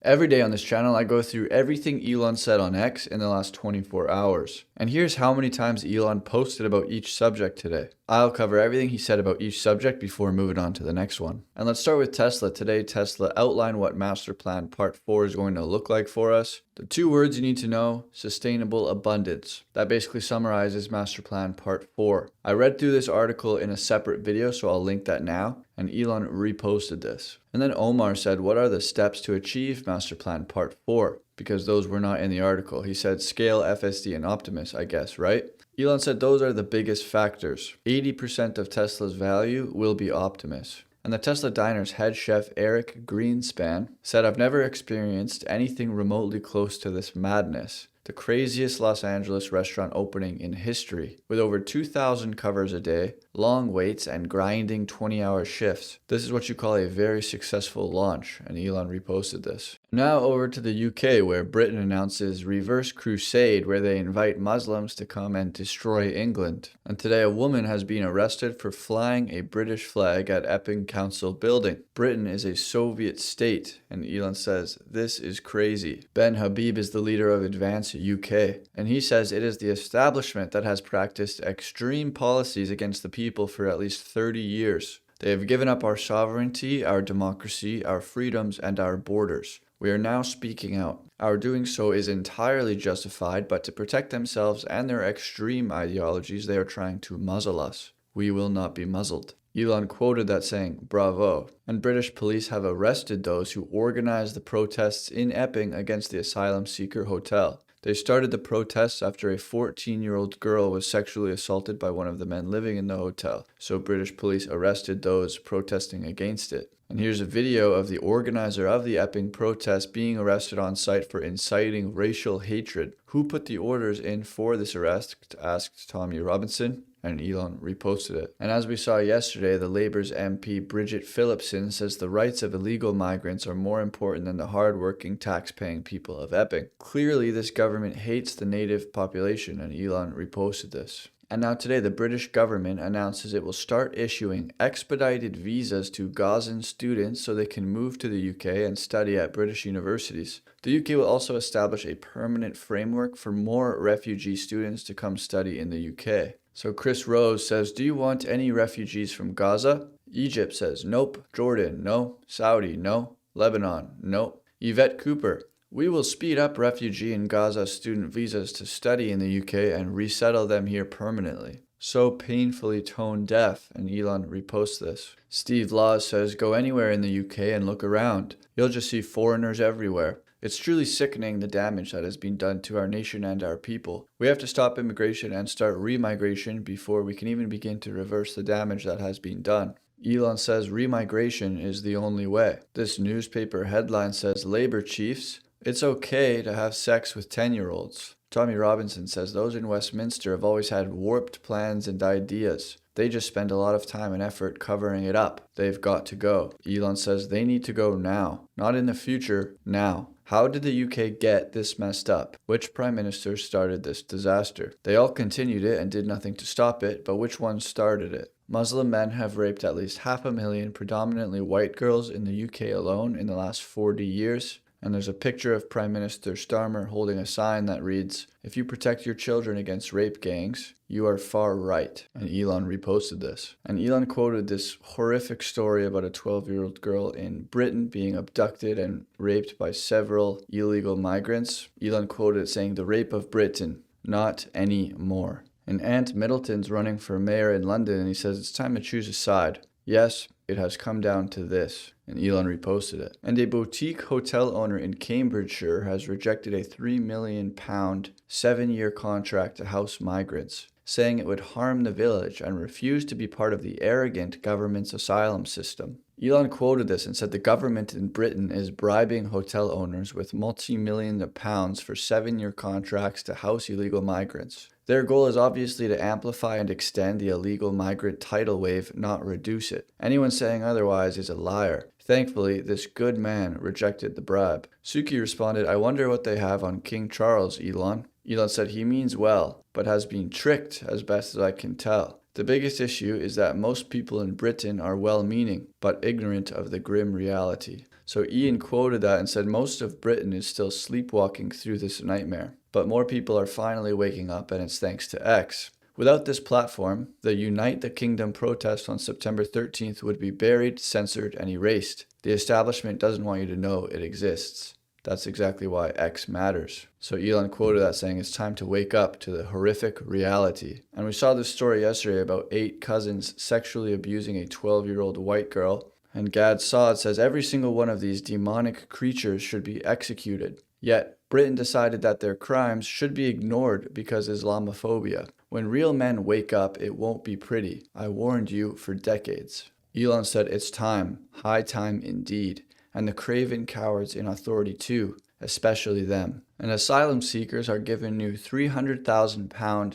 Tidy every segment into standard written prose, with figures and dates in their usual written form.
Every day on this channel, I go through everything Elon said on X in the last 24 hours. And here's how many times Elon posted about each subject today. I'll cover everything he said about each subject before moving on to the next one. And let's start with Tesla. Today, Tesla outlined what Master Plan Part 4 is going to look like for us. The two words you need to know: sustainable abundance. That basically summarizes Master Plan Part 4. I read through this article in a separate video, so I'll link that now. And Elon reposted this. And then Omar said, what are the steps to achieve Master Plan Part 4? Because those were not in the article. He said scale, FSD, and Optimus, I guess, right? Elon said those are the biggest factors. 80% of Tesla's value will be Optimus. And the Tesla Diner's head chef Eric Greenspan said, I've never experienced anything remotely close to this madness. The craziest Los Angeles restaurant opening in history, with over 2,000 covers a day, long waits, and grinding 20-hour shifts. This is what you call a very successful launch, and Elon reposted this. Now over to the UK, where Britain announces reverse crusade, where they invite Muslims to come and destroy England. And today a woman has been arrested for flying a British flag at Epping Council building. Britain is a Soviet state, and Elon says, this is crazy. Ben Habib is the leader of Advance UK, and he says it is the establishment that has practiced extreme policies against the people for at least 30 years. They have given up our sovereignty, our democracy, our freedoms, and our borders. We are now speaking out. Our doing so is entirely justified, but to protect themselves and their extreme ideologies, they are trying to muzzle us. We will not be muzzled. Elon quoted that saying, bravo. And British police have arrested those who organized the protests in Epping against the asylum seeker hotel. They started the protests after a 14-year-old girl was sexually assaulted by one of the men living in the hotel, so British police arrested those protesting against it. And here's a video of the organizer of the Epping protest being arrested on site for inciting racial hatred. Who put the orders in for this arrest? Asked Tommy Robinson. And Elon reposted it. And as we saw yesterday, the Labour's MP Bridget Phillipson says the rights of illegal migrants are more important than the hard-working, tax-paying people of Epping. Clearly, this government hates the native population, and Elon reposted this. And now today, the British government announces it will start issuing expedited visas to Gazan students so they can move to the UK and study at British universities. The UK will also establish a permanent framework for more refugee students to come study in the UK. So Chris Rose says, do you want any refugees from Gaza? Egypt says, nope. Jordan, no. Saudi, no. Lebanon, no. Yvette Cooper, we will speed up refugee and Gaza student visas to study in the UK and resettle them here permanently. So painfully tone deaf, and Elon reposts this. Steve Laws says, go anywhere in the UK and look around. You'll just see foreigners everywhere. It's truly sickening the damage that has been done to our nation and our people. We have to stop immigration and start remigration before we can even begin to reverse the damage that has been done. Elon says remigration is the only way. This newspaper headline says, Labour chiefs, it's okay to have sex with 10-year-olds. Tommy Robinson says those in Westminster have always had warped plans and ideas. They just spend a lot of time and effort covering it up. They've got to go. Elon says they need to go now. Not in the future, now. How did the UK get this messed up? Which prime minister started this disaster? They all continued it and did nothing to stop it, but which one started it? Muslim men have raped at least 500,000 predominantly white girls in the UK alone in the last 40 years. And there's a picture of Prime Minister Starmer holding a sign that reads, if you protect your children against rape gangs, you are far right. And Elon reposted this. And Elon quoted this horrific story about a 12-year-old girl in Britain being abducted and raped by several illegal migrants. Elon quoted it saying, the rape of Britain, not any more. And Ant Middleton's running for mayor in London, and he says it's time to choose a side. Yes, it has come down to this. And Elon reposted it. And a boutique hotel owner in Cambridgeshire has rejected a £3 million 7-year contract to house migrants, saying it would harm the village and refused to be part of the arrogant government's asylum system. Elon quoted this and said the government in Britain is bribing hotel owners with multi-millions of pounds for 7-year contracts to house illegal migrants. Their goal is obviously to amplify and extend the illegal migrant tidal wave, not reduce it. Anyone saying otherwise is a liar. Thankfully, this good man rejected the bribe. Suki responded, I wonder what they have on King Charles, Elon. Elon said he means well, but has been tricked as best as I can tell. The biggest issue is that most people in Britain are well-meaning, but ignorant of the grim reality. So Ian quoted that and said most of Britain is still sleepwalking through this nightmare. But more people are finally waking up, and it's thanks to X. Without this platform, the Unite the Kingdom protest on September 13th would be buried, censored, and erased. The establishment doesn't want you to know it exists. That's exactly why X matters. So Elon quoted that saying it's time to wake up to the horrific reality. And we saw this story yesterday about 8 cousins sexually abusing a 12-year-old white girl. And Gad Saad says every single one of these demonic creatures should be executed. Yet, Britain decided that their crimes should be ignored because Islamophobia. When real men wake up, it won't be pretty. I warned you for decades. Elon said it's time, high time indeed. And the craven cowards in authority too, especially them. And asylum seekers are given new £300,000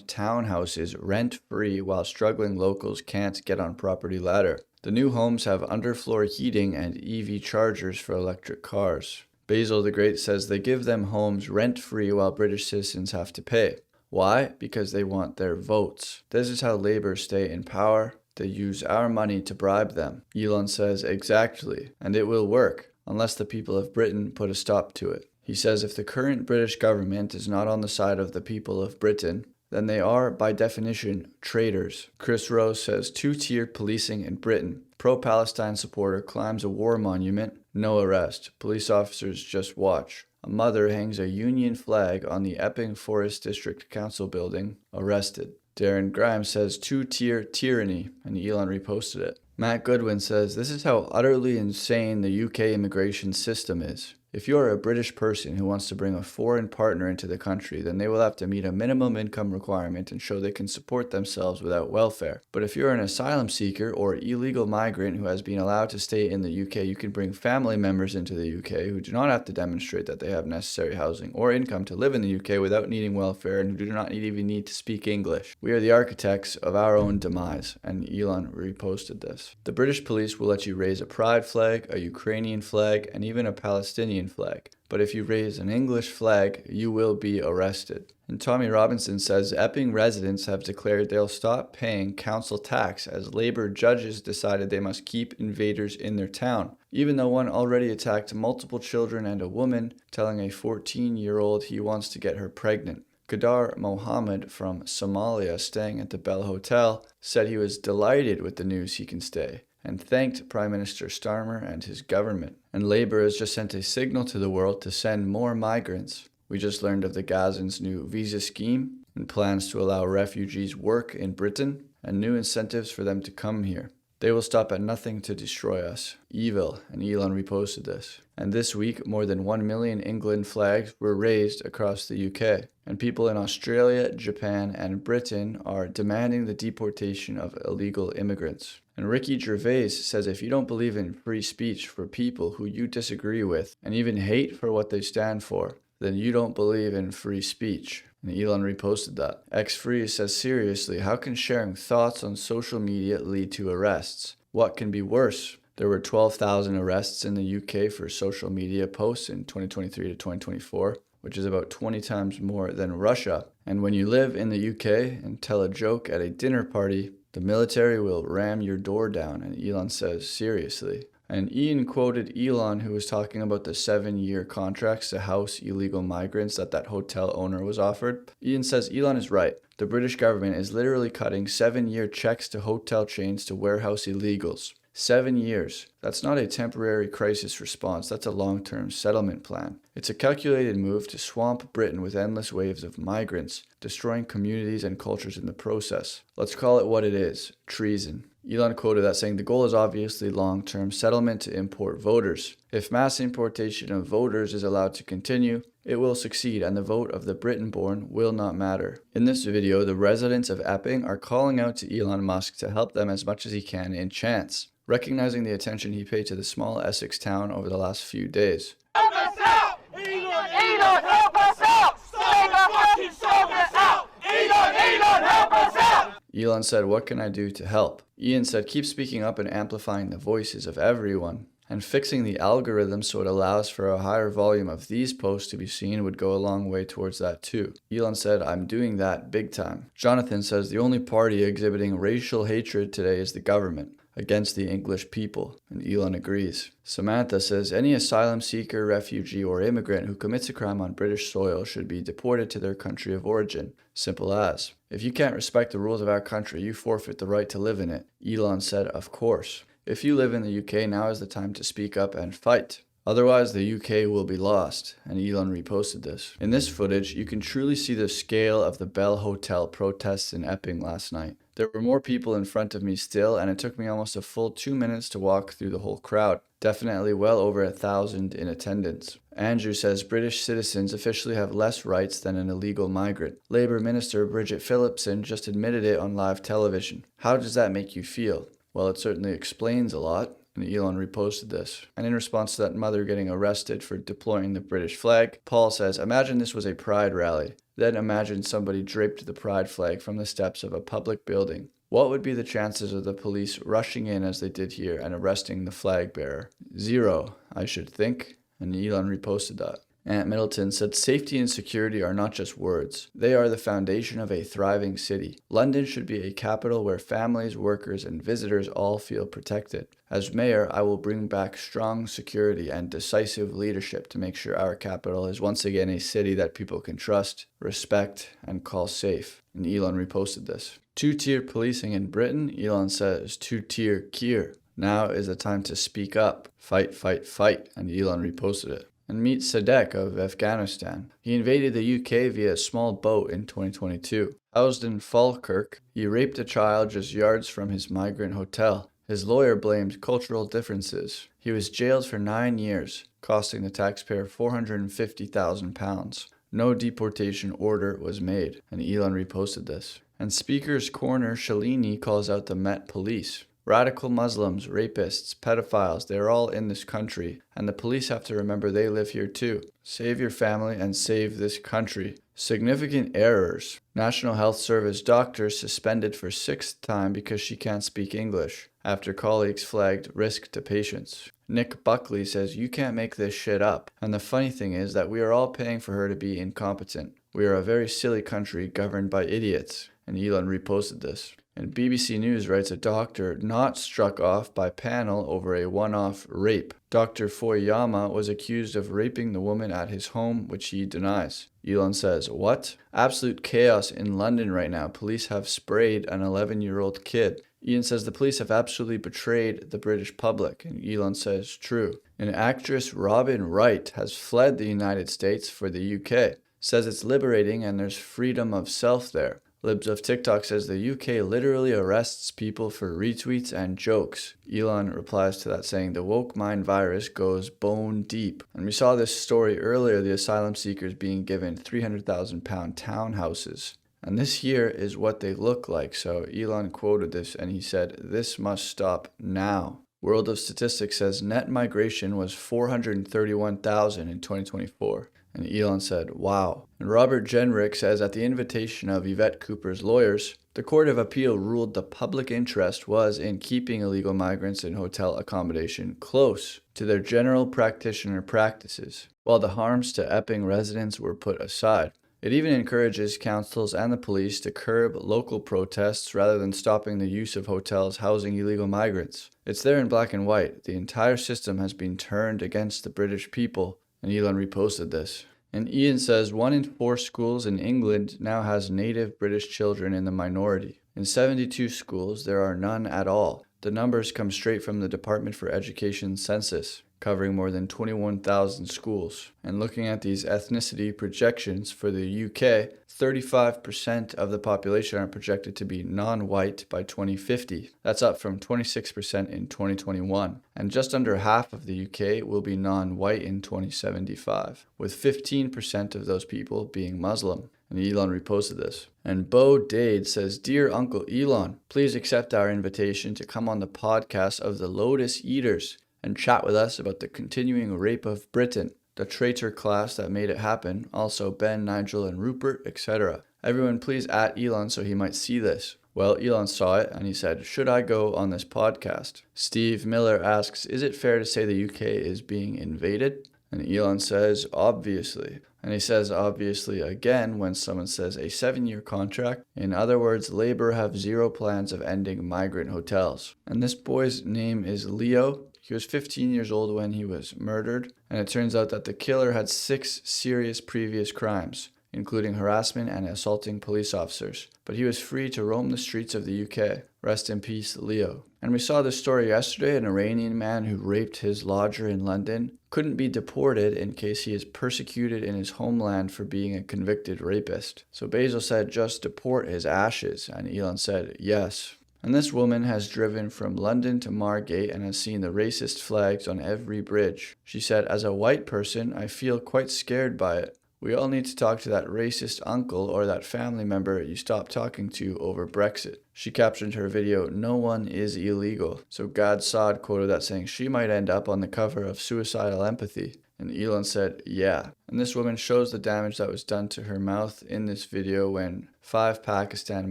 townhouses rent-free while struggling locals can't get on property ladder. The new homes have underfloor heating and EV chargers for electric cars. Basil the Great says they give them homes rent-free while British citizens have to pay. Why? Because they want their votes. This is how Labour stay in power. They use our money to bribe them. Elon says exactly, and it will work, unless the people of Britain put a stop to it. He says if the current British government is not on the side of the people of Britain, then they are, by definition, traitors. Chris Rose says 2-tier policing in Britain. Pro-Palestine supporter climbs a war monument, no arrest. Police officers just watch. A mother hangs a Union flag on the Epping Forest District Council building, arrested. Darren Grimes says 2-tier tyranny, and Elon reposted it. Matt Goodwin says this is how utterly insane the UK immigration system is. If you are a British person who wants to bring a foreign partner into the country, then they will have to meet a minimum income requirement and show they can support themselves without welfare. But if you're an asylum seeker or illegal migrant who has been allowed to stay in the UK, you can bring family members into the UK who do not have to demonstrate that they have necessary housing or income to live in the UK without needing welfare and who do not even need to speak English. We are the architects of our own demise, and Elon reposted this. The British police will let you raise a pride flag, a Ukrainian flag, and even a Palestinian flag. But if you raise an English flag, you will be arrested. And Tommy Robinson says Epping residents have declared they'll stop paying council tax as Labour judges decided they must keep invaders in their town, even though one already attacked multiple children and a woman, telling a 14-year-old he wants to get her pregnant. Qadar Mohammed from Somalia, staying at the Bell Hotel, said he was delighted with the news he can stay, and thanked Prime Minister Starmer and his government. And Labour has just sent a signal to the world to send more migrants. We just learned of the Gazans' new visa scheme and plans to allow refugees work in Britain and new incentives for them to come here. They will stop at nothing to destroy us. Evil, and Elon reposted this. And this week, more than 1 million England flags were raised across the UK. And people in Australia, Japan, and Britain are demanding the deportation of illegal immigrants. And Ricky Gervais says if you don't believe in free speech for people who you disagree with, and even hate for what they stand for, then you don't believe in free speech. And Elon reposted that. X-Free says seriously, how can sharing thoughts on social media lead to arrests? What can be worse? There were 12,000 arrests in the UK for social media posts in 2023 to 2024, which is about 20 times more than Russia. And when you live in the UK and tell a joke at a dinner party, the military will ram your door down. And Elon says seriously. And Ian quoted Elon, who was talking about the 7-year contracts to house illegal migrants that hotel owner was offered. Ian says Elon is right. The British government is literally cutting 7-year checks to hotel chains to warehouse illegals. 7 years. That's not a temporary crisis response, that's a long-term settlement plan. It's a calculated move to swamp Britain with endless waves of migrants, destroying communities and cultures in the process. Let's call it what it is, treason. Elon quoted that saying the goal is obviously long-term settlement to import voters. If mass importation of voters is allowed to continue, it will succeed and the vote of the Britain-born will not matter. In this video, the residents of Epping are calling out to Elon Musk to help them as much as he can in chance, recognizing the attention he paid to the small Essex town over the last few days. Help us out! Elon, help us out! Sort the fucking soldiers out! Elon, help us out! Elon said, what can I do to help? Ian said, keep speaking up and amplifying the voices of everyone. And fixing the algorithm so it allows for a higher volume of these posts to be seen would go a long way towards that too. Elon said, I'm doing that big time. Jonathan says the only party exhibiting racial hatred today is the government. against the English people, and Elon agrees. Samantha says any asylum seeker, refugee, or immigrant who commits a crime on British soil should be deported to their country of origin. Simple as. If you can't respect the rules of our country, you forfeit the right to live in it. Elon said, of course. If you live in the UK, now is the time to speak up and fight. Otherwise, the UK will be lost, and Elon reposted this. In this footage, you can truly see the scale of the Bell Hotel protests in Epping last night. There were more people in front of me still, and it took me almost a full 2 minutes to walk through the whole crowd. Definitely well over 1,000 in attendance. Andrew says British citizens officially have less rights than an illegal migrant. Labour Minister Bridget Phillipson just admitted it on live television. How does that make you feel? Well, it certainly explains a lot. And Elon reposted this. And in response to that mother getting arrested for deploying the British flag, Paul says, imagine this was a pride rally. Then imagine somebody draped the pride flag from the steps of a public building. What would be the chances of the police rushing in as they did here and arresting the flag bearer? 0, I should think. And Elon reposted that. Aunt Middleton said safety and security are not just words. They are the foundation of a thriving city. London should be a capital where families, workers, and visitors all feel protected. As mayor, I will bring back strong security and decisive leadership to make sure our capital is once again a city that people can trust, respect, and call safe. And Elon reposted this. 2-tier policing in Britain, Elon says 2-tier Kier. Now is the time to speak up. Fight, fight, fight. And Elon reposted it. And meet Sadek of Afghanistan. He invaded the UK via a small boat in 2022. Housed in Falkirk, he raped a child just yards from his migrant hotel. His lawyer blamed cultural differences. He was jailed for 9 years, costing the taxpayer £450,000. No deportation order was made, and Elon reposted this. And Speaker's Corner Shalini calls out the Met Police. Radical Muslims, rapists, pedophiles, they're all in this country, and the police have to remember they live here too. Save your family and save this country. Significant errors. National Health Service doctor suspended for 6th time because she can't speak English, after colleagues flagged risk to patients. Nick Buckley says you can't make this shit up, and the funny thing is that we are all paying for her to be incompetent. We are a very silly country governed by idiots, and Elon reposted this. And BBC News writes a doctor not struck off by panel over a one-off rape. Dr. Foyama was accused of raping the woman at his home, which he denies. Elon says, what? Absolute chaos in London right now. Police have sprayed an 11-year-old kid. Ian says the police have absolutely betrayed the British public, and Elon says true. And actress Robin Wright has fled the United States for the UK. Says it's liberating and there's freedom of self there. Libs of TikTok says the UK literally arrests people for retweets and jokes. Elon replies to that saying the woke mind virus goes bone deep. And we saw this story earlier, the asylum seekers being given £300,000 townhouses. And this here is what they look like. So Elon quoted this and he said, this must stop now. World of Statistics says net migration was 431,000 in 2024. And Elon said, wow. And Robert Jenrick says, at the invitation of Yvette Cooper's lawyers, the Court of Appeal ruled the public interest was in keeping illegal migrants in hotel accommodation close to their general practitioner practices, while the harms to Epping residents were put aside. It even encourages councils and the police to curb local protests rather than stopping the use of hotels housing illegal migrants. It's there in black and white. The entire system has been turned against the British people. And Elon reposted this. And Ian says 1 in 4 schools in England now has native British children in the minority. In 72 schools, there are none at all. The numbers come straight from the Department for Education census, covering more than 21,000 schools. And looking at these ethnicity projections for the UK, 35% of the population are projected to be non-white by 2050. That's up from 26% in 2021. And just under half of the UK will be non-white in 2075, with 15% of those people being Muslim. And Elon reposted this. And Bo Dade says, Dear Uncle Elon, please accept our invitation to come on the podcast of the Lotus Eaters and chat with us about the continuing rape of Britain, the traitor class that made it happen, also Ben, Nigel, and Rupert, etc. Everyone please at Elon so he might see this. Well, Elon saw it and he said, should I go on this podcast? Steve Miller asks, is it fair to say the UK is being invaded? And Elon says, obviously. And he says obviously again when someone says a 7-year contract. In other words, Labor have zero plans of ending migrant hotels. And this boy's name is Leo. He was 15 years old when he was murdered. And it turns out that the killer had 6 serious previous crimes, including harassment and assaulting police officers. But he was free to roam the streets of the UK. Rest in peace, Leo. And we saw this story yesterday. An Iranian man who raped his lodger in London couldn't be deported in case he is persecuted in his homeland for being a convicted rapist. So Bezos said, just deport his ashes. And Elon said, yes. And this woman has driven from London to Margate and has seen the racist flags on every bridge. She said, as a white person, I feel quite scared by it. We all need to talk to that racist uncle or that family member you stopped talking to over Brexit. She captioned her video, no one is illegal. So Gad Saad quoted that saying she might end up on the cover of Suicidal Empathy. And Elon said, yeah. And this woman shows the damage that was done to her mouth in this video when 5 Pakistan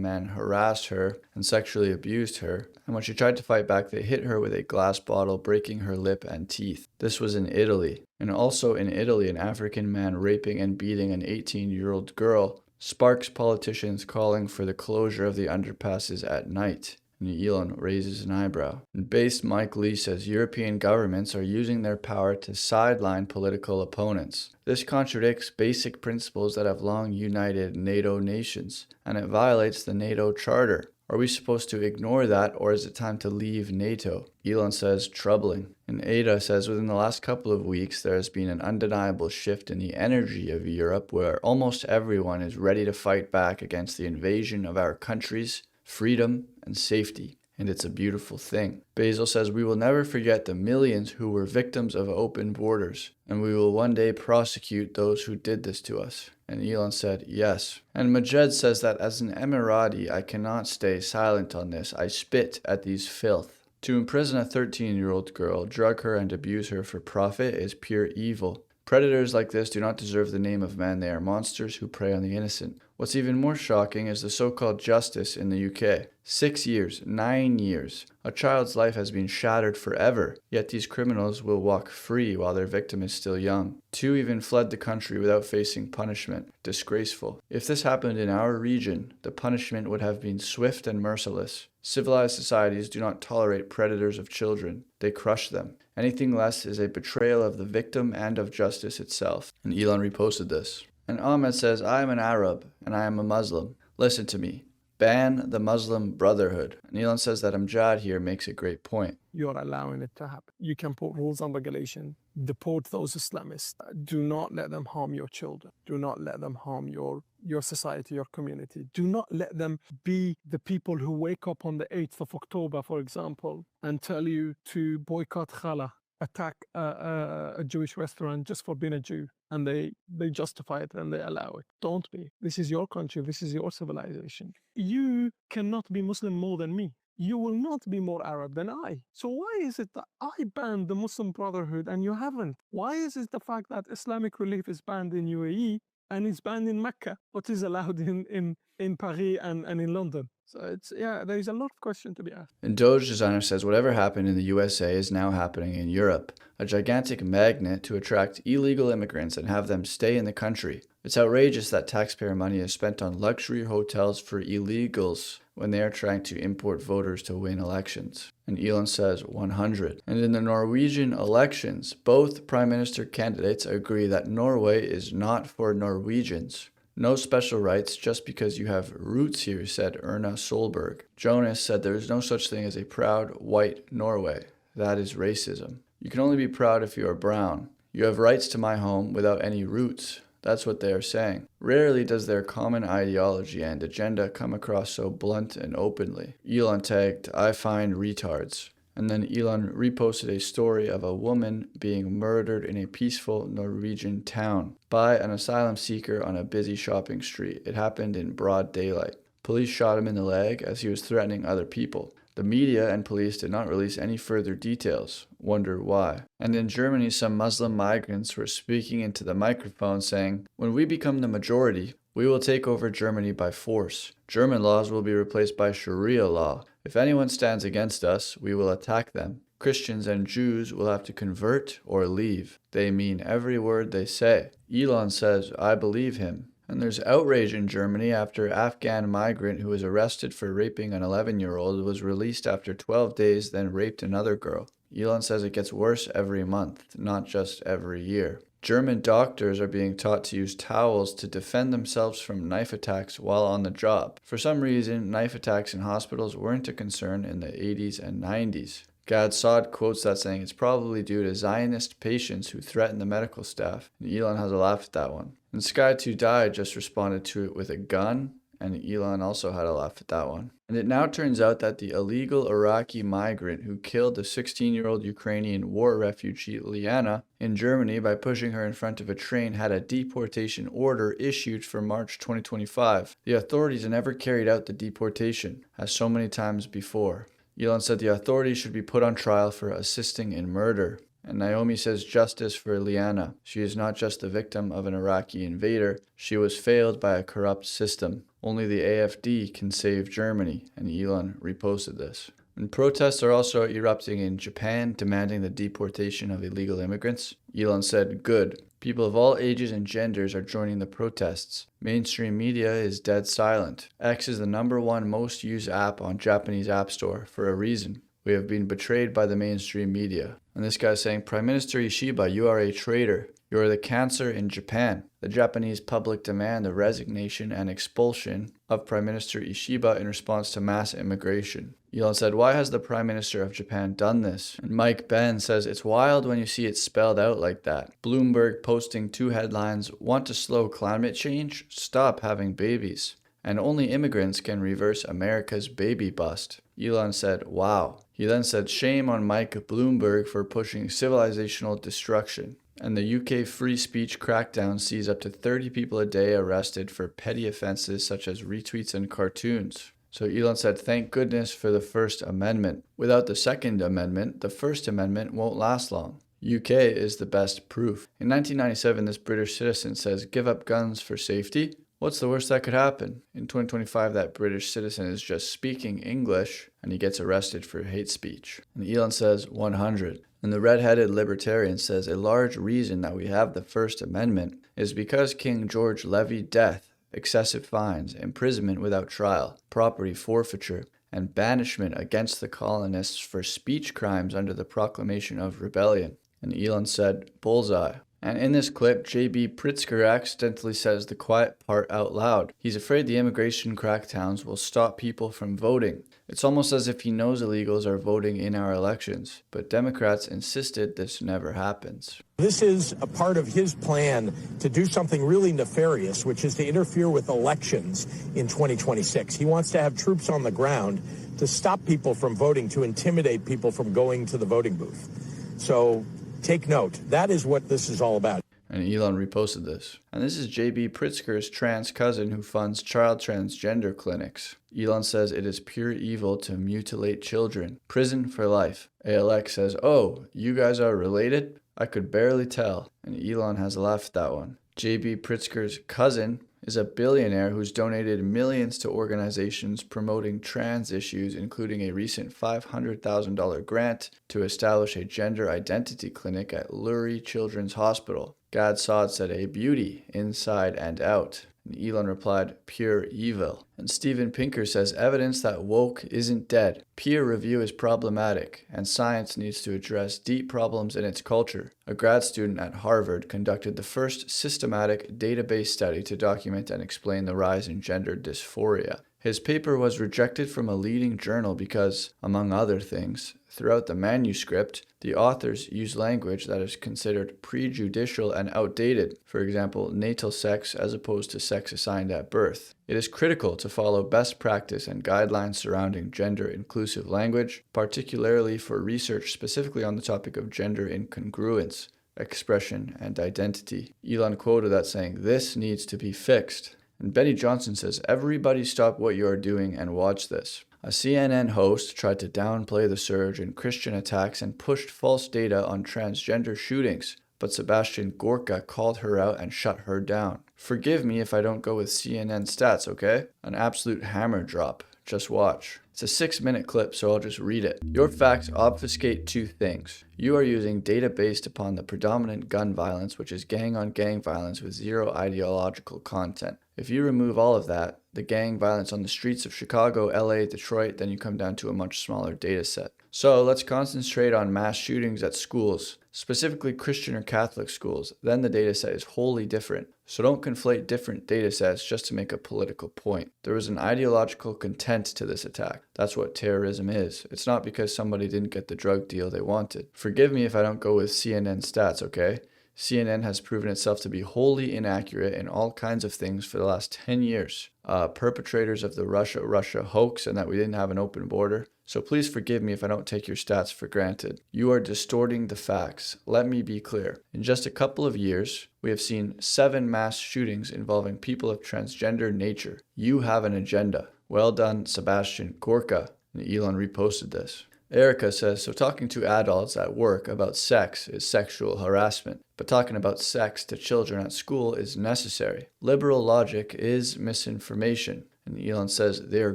men harassed her and sexually abused her. And when she tried to fight back, they hit her with a glass bottle, breaking her lip and teeth. This was in Italy. And also in Italy, an African man raping and beating an 18-year-old girl sparks politicians calling for the closure of the underpasses at night. And Elon raises an eyebrow. And based Mike Lee says European governments are using their power to sideline political opponents. This contradicts basic principles that have long united NATO nations, and it violates the NATO Charter. Are we supposed to ignore that, or is it time to leave NATO? Elon says, troubling. And Ada says, within the last couple of weeks, there has been an undeniable shift in the energy of Europe, where almost everyone is ready to fight back against the invasion of our countries, freedom, and safety. And it's a beautiful thing. Bezos says, we will never forget the millions who were victims of open borders, and we will one day prosecute those who did this to us. And Elon said, yes. And Majed says that as an Emirati, I cannot stay silent on this. I spit at these filth. To imprison a 13-year-old girl, drug her, and abuse her for profit is pure evil. Predators like this do not deserve the name of man. They are monsters who prey on the innocent. What's even more shocking is the so-called justice in the UK. 6 years, 9 years. A child's life has been shattered forever, yet these criminals will walk free while their victim is still young. 2 even fled the country without facing punishment. Disgraceful. If this happened in our region, the punishment would have been swift and merciless. Civilized societies do not tolerate predators of children. They crush them. Anything less is a betrayal of the victim and of justice itself. And Elon reposted this. And Ahmed says, I am an Arab and I am a Muslim. Listen to me. Ban the Muslim Brotherhood. And Elon says that Amjad here makes a great point. You're allowing it to happen. You can put rules and regulation. Deport those Islamists. Do not let them harm your children. Do not let them harm your society, your community. Do not let them be the people who wake up on the 8th of October, for example, and tell you to boycott Challah, attack a Jewish restaurant just for being a Jew. And they justify it and they allow it. Don't be. This is your country. This is your civilization. You cannot be Muslim more than me. You will not be more Arab than I. So why is it that I banned the Muslim Brotherhood and you haven't? Why is it the fact that Islamic Relief is banned in UAE and it's banned in Mecca, but is allowed in Paris and in London? So there is a lot of questions to be asked. And Doge Designer says whatever happened in the USA is now happening in Europe. A gigantic magnet to attract illegal immigrants and have them stay in the country. It's outrageous that taxpayer money is spent on luxury hotels for illegals when they are trying to import voters to win elections. And Elon says 100. And in the Norwegian elections, both prime minister candidates agree that Norway is not for Norwegians. No special rights just because you have roots here, said Erna Solberg. Jonas said there is no such thing as a proud white Norway. That is racism. You can only be proud if you are brown. You have rights to my home without any roots. That's what they are saying. Rarely does their common ideology and agenda come across so blunt and openly. Elon tagged, I find retards. And then Elon reposted a story of a woman being murdered in a peaceful Norwegian town by an asylum seeker on a busy shopping street. It happened in broad daylight. Police shot him in the leg as he was threatening other people. The media and police did not release any further details. Wonder why. And in Germany, some Muslim migrants were speaking into the microphone saying, when we become the majority, we will take over Germany by force. German laws will be replaced by Sharia law. If anyone stands against us, we will attack them. Christians and Jews will have to convert or leave. They mean every word they say. Elon says, I believe him. And there's outrage in Germany after Afghan migrant who was arrested for raping an 11-year-old was released after 12 days, then raped another girl. Elon says it gets worse every month, not just every year. German doctors are being taught to use towels to defend themselves from knife attacks while on the job. For some reason, knife attacks in hospitals weren't a concern in the 80s and 90s. Gad Saad quotes that saying it's probably due to Zionist patients who threaten the medical staff, and Elon has a laugh at that one. And Sky2Die just responded to it with a gun, and Elon also had a laugh at that one. And it now turns out that the illegal Iraqi migrant who killed the 16-year-old Ukrainian war refugee Liana in Germany by pushing her in front of a train had a deportation order issued for March 2025. The authorities never carried out the deportation, as so many times before. Elon said the authorities should be put on trial for assisting in murder. And Naomi says justice for Liana. She is not just the victim of an Iraqi invader, she was failed by a corrupt system. Only the AfD can save Germany, and Elon reposted this. And protests are also erupting in Japan, demanding the deportation of illegal immigrants. Elon said, good. People of all ages and genders are joining the protests. Mainstream media is dead silent. X is the #1 most used app on Japanese App Store for a reason. We have been betrayed by the mainstream media. And this guy's saying, Prime Minister Ishiba, you are a traitor. You are the cancer in Japan. The Japanese public demand the resignation and expulsion of Prime Minister Ishiba in response to mass immigration. Elon said, why has the Prime Minister of Japan done this? And Mike Ben says, it's wild when you see it spelled out like that. Bloomberg posting 2 headlines, want to slow climate change? Stop having babies. And only immigrants can reverse America's baby bust. Elon said, wow. He then said, shame on Mike Bloomberg for pushing civilizational destruction. And the UK free speech crackdown sees up to 30 people a day arrested for petty offenses such as retweets and cartoons. So Elon said, thank goodness for the First Amendment. Without the Second Amendment, the First Amendment won't last long. UK is the best proof. In 1997, this British citizen says, give up guns for safety. What's the worst that could happen? In 2025, that British citizen is just speaking English and he gets arrested for hate speech. And Elon says 100. And the red-headed libertarian says a large reason that we have the First Amendment is because King George levied death, excessive fines, imprisonment without trial, property forfeiture, and banishment against the colonists for speech crimes under the proclamation of rebellion. And Elon said, bullseye. And in this clip, J.B. Pritzker accidentally says the quiet part out loud. He's afraid the immigration crackdowns will stop people from voting. It's almost as if he knows illegals are voting in our elections, but Democrats insisted this never happens. This is a part of his plan to do something really nefarious, which is to interfere with elections in 2026. He wants to have troops on the ground to stop people from voting, to intimidate people from going to the voting booth. So take note. That is what this is all about. And Elon reposted this. And this is J.B. Pritzker's trans cousin who funds child transgender clinics. Elon says it is pure evil to mutilate children. Prison for life. ALX says, oh, you guys are related? I could barely tell. And Elon has laughed at that one. J.B. Pritzker's cousin is a billionaire who's donated millions to organizations promoting trans issues, including a recent $500,000 grant to establish a gender identity clinic at Lurie Children's Hospital. Gad Saad said a beauty inside and out. And Elon replied, pure evil. And Steven Pinker says evidence that woke isn't dead. Peer review is problematic, and science needs to address deep problems in its culture. A grad student at Harvard conducted the first systematic database study to document and explain the rise in gender dysphoria. His paper was rejected from a leading journal because, among other things, throughout the manuscript, the authors use language that is considered prejudicial and outdated, for example, natal sex as opposed to sex assigned at birth. It is critical to follow best practice and guidelines surrounding gender-inclusive language, particularly for research specifically on the topic of gender incongruence, expression, and identity. Elon quoted that saying, this needs to be fixed. And Benny Johnson says, everybody stop what you are doing and watch this. A CNN host tried to downplay the surge in Christian attacks and pushed false data on transgender shootings, but Sebastian Gorka called her out and shut her down. Forgive me if I don't go with CNN stats, okay? An absolute hammer drop. Just watch. It's a 6-minute clip, so I'll just read it. Your facts obfuscate two things. You are using data based upon the predominant gun violence, which is gang-on-gang violence with zero ideological content. If you remove all of that, the gang violence on the streets of Chicago, LA, Detroit, then you come down to a much smaller data set. So let's concentrate on mass shootings at schools, specifically Christian or Catholic schools. Then the data set is wholly different. So don't conflate different data sets just to make a political point. There was an ideological content to this attack. That's what terrorism is. It's not because somebody didn't get the drug deal they wanted. Forgive me if I don't go with CNN stats, okay? CNN has proven itself to be wholly inaccurate in all kinds of things for the last 10 years. Perpetrators of the Russia hoax and that we didn't have an open border. So please forgive me if I don't take your stats for granted. You are distorting the facts. Let me be clear. In just a couple of years, we have seen 7 mass shootings involving people of transgender nature. You have an agenda. Well done, Sebastian Gorka. And Elon reposted this. Erica says, so talking to adults at work about sex is sexual harassment, but talking about sex to children at school is necessary. Liberal logic is misinformation. And Elon says they are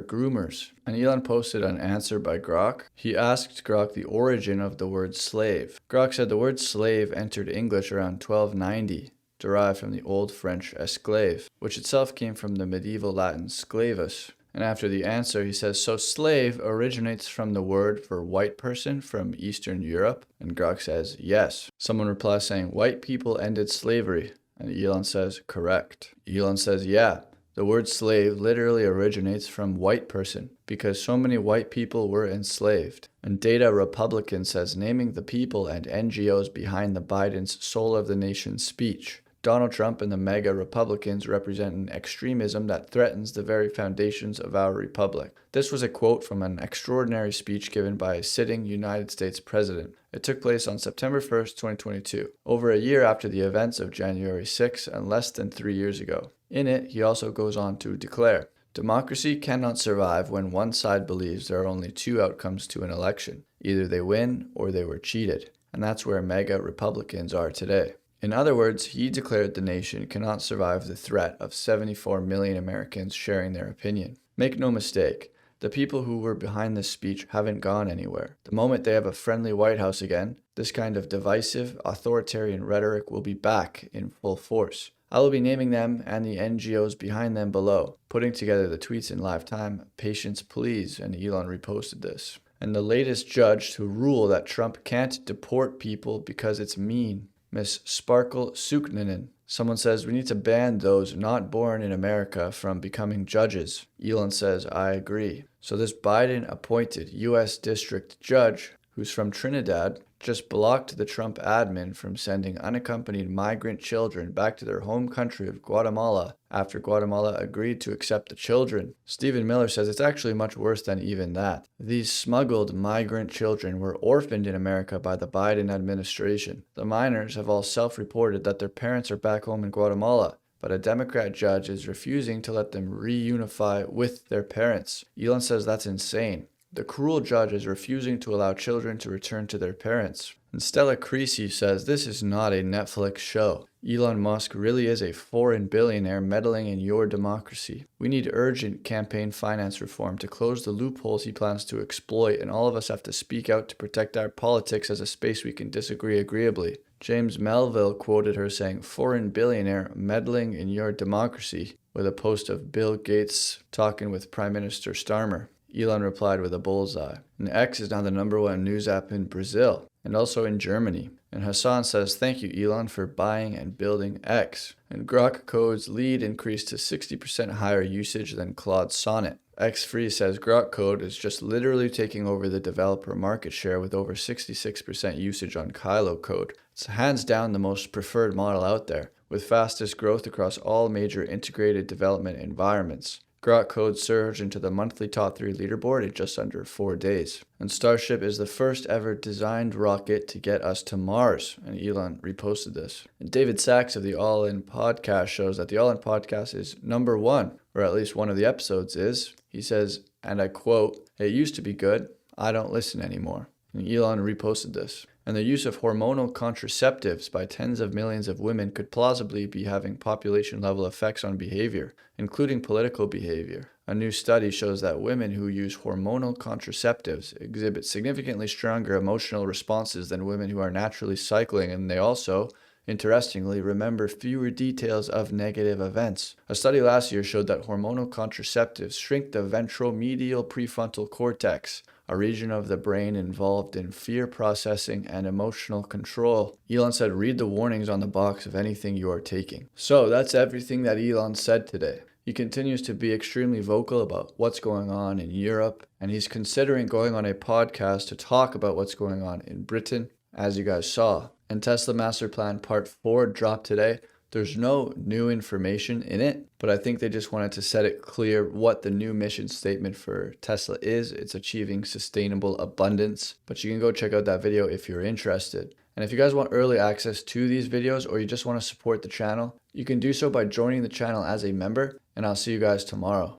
groomers. And Elon posted an answer by Grok. He asked Grok the origin of the word slave. Grok said the word slave entered English around 1290, derived from the Old French esclave, which itself came from the medieval Latin sclavus. And after the answer, he says, so slave originates from the word for white person from Eastern Europe? And Grok says, yes. Someone replies saying, white people ended slavery. And Elon says, correct. Elon says, yeah. The word slave literally originates from white person because so many white people were enslaved. And Data Republican says naming the people and NGOs behind the Biden's Soul of the Nation speech. Donald Trump and the MAGA Republicans represent an extremism that threatens the very foundations of our republic. This was a quote from an extraordinary speech given by a sitting United States president. It took place on September 1st, 2022, over a year after the events of January 6 and less than 3 years ago. In it, he also goes on to declare, democracy cannot survive when one side believes there are only 2 outcomes to an election. Either they win or they were cheated. And that's where MAGA Republicans are today. In other words, he declared the nation cannot survive the threat of 74 million Americans sharing their opinion. Make no mistake, the people who were behind this speech haven't gone anywhere. The moment they have a friendly White House again, this kind of divisive, authoritarian rhetoric will be back in full force. I will be naming them and the NGOs behind them below, putting together the tweets in live time. Patience please, and Elon reposted this. And the latest judge to rule that Trump can't deport people because it's mean. Miss Sparkle Suknanen. Someone says we need to ban those not born in America from becoming judges. Elon says, I agree. So this Biden-appointed U.S. District Judge, who's from Trinidad, just blocked the Trump admin from sending unaccompanied migrant children back to their home country of Guatemala after Guatemala agreed to accept the children. Stephen Miller says it's actually much worse than even that. These smuggled migrant children were orphaned in America by the Biden administration. The minors have all self-reported that their parents are back home in Guatemala, but a Democrat judge is refusing to let them reunify with their parents. Elon says that's insane. The cruel judge is refusing to allow children to return to their parents. And Stella Creasy says this is not a Netflix show. Elon Musk really is a foreign billionaire meddling in your democracy. We need urgent campaign finance reform to close the loopholes he plans to exploit, and all of us have to speak out to protect our politics as a space we can disagree agreeably. James Melville quoted her saying, foreign billionaire meddling in your democracy, with a post of Bill Gates talking with Prime Minister Starmer. Elon replied with a bullseye. And X is now the #1 news app in Brazil and also in Germany. And Hassan says, thank you, Elon, for buying and building X. And Grok Code's lead increased to 60% higher usage than Claude Sonnet. X-Free says Grok Code is just literally taking over the developer market share with over 66% usage on Kylo Code. It's hands down the most preferred model out there, with fastest growth across all major integrated development environments. Grok Code surged into the monthly top 3 leaderboard in just under 4 days. And Starship is the first ever designed rocket to get us to Mars. And Elon reposted this. And David Sachs of the All In podcast shows that the All In podcast is #1, or at least one of the episodes is. He says, and I quote, it used to be good. I don't listen anymore. And Elon reposted this. And the use of hormonal contraceptives by tens of millions of women could plausibly be having population-level effects on behavior, including political behavior. A new study shows that women who use hormonal contraceptives exhibit significantly stronger emotional responses than women who are naturally cycling, and they also, interestingly, remember fewer details of negative events. A study last year showed that hormonal contraceptives shrink the ventromedial prefrontal cortex, a region of the brain involved in fear processing and emotional control. Elon said, read the warnings on the box of anything you are taking. So that's everything that Elon said today. He continues to be extremely vocal about what's going on in Europe, and he's considering going on a podcast to talk about what's going on in Britain, as you guys saw. And Tesla Master Plan Part 4 dropped today. There's no new information in it, but I think they just wanted to set it clear what the new mission statement for Tesla is. It's achieving sustainable abundance, but you can go check out that video if you're interested. And if you guys want early access to these videos, or you just want to support the channel, you can do so by joining the channel as a member, and I'll see you guys tomorrow.